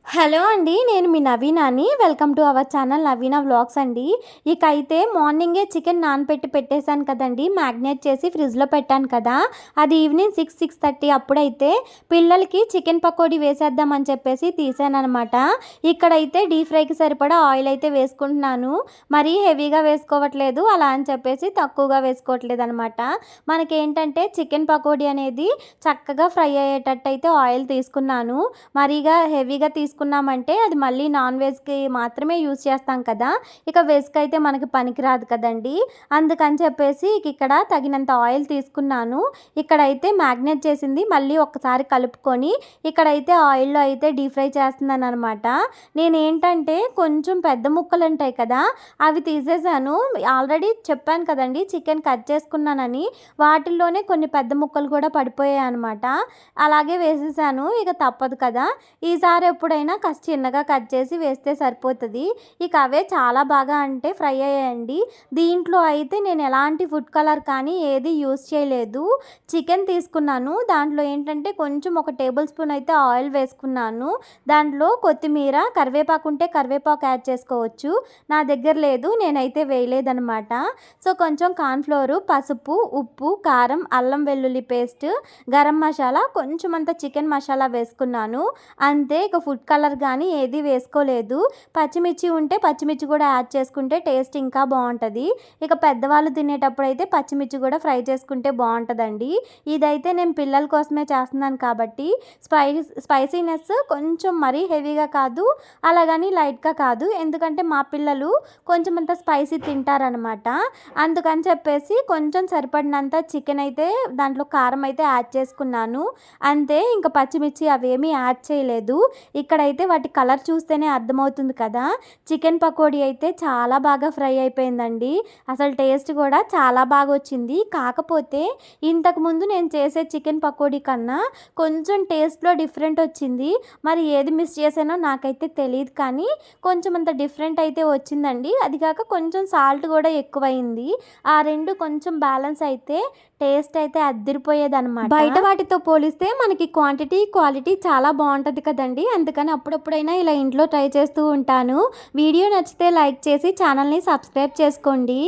Hello అండి. నేను మీ నవీనాని. Welcome to our channel Naveena vlogs అండి. ఇక అయితే మార్నింగే చికెన్ నానబెట్టి పెట్టేశాను కదండీ. మ్యాగ్నేట్ చేసి ఫ్రిడ్జ్‌లో పెట్టాను కదా! అది ఈవినింగ్ 6:30 అప్పుడైతే పిల్లలకి చికెన్ పకోడీ వేసేద్దామని చెప్పేసి తీసాననమాట. ఇక్కడైతే డీప్ ఫ్రైకి సరిపడా ఆయిల్ అయితే వేసుకుంటున్నాను. మరీ హెవీగా వేసుకోవట్లేదు. అలా అని చెప్పేసి తక్కువగా వేసుకోవట్లేదనమాట. మనకేంటంటే చికెన్ పకోడీ అనేది చక్కగా ఫ్రై అయ్యేటట్టయితే ఆయిల్ తీసుకున్నాను. మరీగా హెవీగా తీసుకున్నామంటే అది మళ్ళీ నాన్ వెజ్‌కి మాత్రమే యూజ్ చేస్తాం కదా! ఇక వెజ్‌కి అయితే మనకి పనికిరాదు కదండీ. అందుకని చెప్పేసి ఇక్కడ తగినంత ఆయిల్ తీసుకున్నాను. ఇక్కడైతే మ్యాగ్నేట్ చేసింది మళ్ళీ ఒక్కసారి కలుపుకొని ఇక్కడైతే ఆయిల్‌లో అయితే డీప్ ఫ్రై చేస్తున్నాననమాట. నేనేంటంటే కొంచెం పెద్ద ముక్కలుంటాయి కదా! అవి తీసేసాను. ఆల్రెడీ చెప్పాను కదండీ చికెన్ కట్ చేసుకున్నానని. వాటిల్లోనే కొన్ని పెద్ద ముక్కలు కూడా పడిపోయాయనమాట. అలాగే వేసేసాను. ఇక తప్పదు కదా! ఈసారి ఎప్పుడైనా కాస్త చిన్నగా కట్ చేసి వేస్తే సరిపోతుంది. ఇక అవే చాలా బాగా అంటే ఫ్రై అయ్యాయండి. దీంట్లో అయితే నేను ఎలాంటి ఫుడ్ కలర్ కానీ ఏది యూజ్ చేయలేదు. చికెన్ తీసుకున్నాను. దాంట్లో ఏంటంటే కొంచెం ఒక టేబుల్ స్పూన్ అయితే ఆయిల్ వేసుకున్నాను. దాంట్లో కొత్తిమీర, కరివేపాకు ఉంటే కరివేపాకు యాడ్ చేసుకోవచ్చు. నా దగ్గర లేదు. నేనైతే వేయలేదనమాట. సో కొంచెం కార్న్‌ఫ్లోర్, పసుపు, ఉప్పు, కారం, అల్లం వెల్లుల్లి పేస్ట్, గరం మసాలా, కొంచెం అంత చికెన్ మసాలా వేసుకున్నాను. అంతే. ఇక ఫుడ్ కలర్ కానీ ఏది వేసుకోలేదు. పచ్చిమిర్చి ఉంటే పచ్చిమిర్చి కూడా యాడ్ చేసుకుంటే టేస్ట్ ఇంకా బాగుంటుంది. ఇక పెద్దవాళ్ళు తినేటప్పుడు అయితే పచ్చిమిర్చి కూడా ఫ్రై చేసుకుంటే బాగుంటుందండి. ఇదైతే నేను పిల్లల కోసమే చేస్తున్నాను కాబట్టి స్పైసీనెస్ కొంచెం మరీ హెవీగా కాదు, అలాగని లైట్గా కాదు. ఎందుకంటే మా పిల్లలు కొంచెం అంత స్పైసీ తింటారనమాట. అందుకని చెప్పేసి కొంచెం సరిపడినంత చికెన్ అయితే దాంట్లో కారం అయితే యాడ్ చేసుకున్నాను. అంతే. ఇంకా పచ్చిమిర్చి అవేమీ యాడ్ చేయలేదు. ఇక్కడైతే వాటి కలర్ చూస్తేనే అర్థమవుతుంది కదా! చికెన్ పకోడీ అయితే చాలా బాగా ఫ్రై అయిపోయిందండి. అసలు టేస్ట్ కూడా చాలా బాగా వచ్చింది. కాకపోతే ఇంతకుముందు నేను చేసే చికెన్ పకోడీ కన్నా కొంచెం టేస్ట్‌లో డిఫరెంట్ వచ్చింది. మరి ఏది మిస్ చేశానో నాకైతే తెలీదు కానీ కొంచెం అంత డిఫరెంట్ అయితే వచ్చిందండి. అది కాక కొంచెం సాల్ట్ కూడా ఎక్కువయింది. ఆ 2 కొంచెం బ్యాలెన్స్ అయితే టేస్ట్ అయితే అద్దిరిపోయేదనమాట. బయట వాటితో పోలిస్తే మనకి క్వాంటిటీ, క్వాలిటీ చాలా బాగుంటుంది కదండీ. అందుకని అప్పుడప్పుడైనా ఇలా ఇంట్లో ట్రై చేస్తూ ఉంటాను. వీడియో నచ్చితే లైక్ చేసి ఛానల్‌ని సబ్స్క్రైబ్ చేసుకోండి.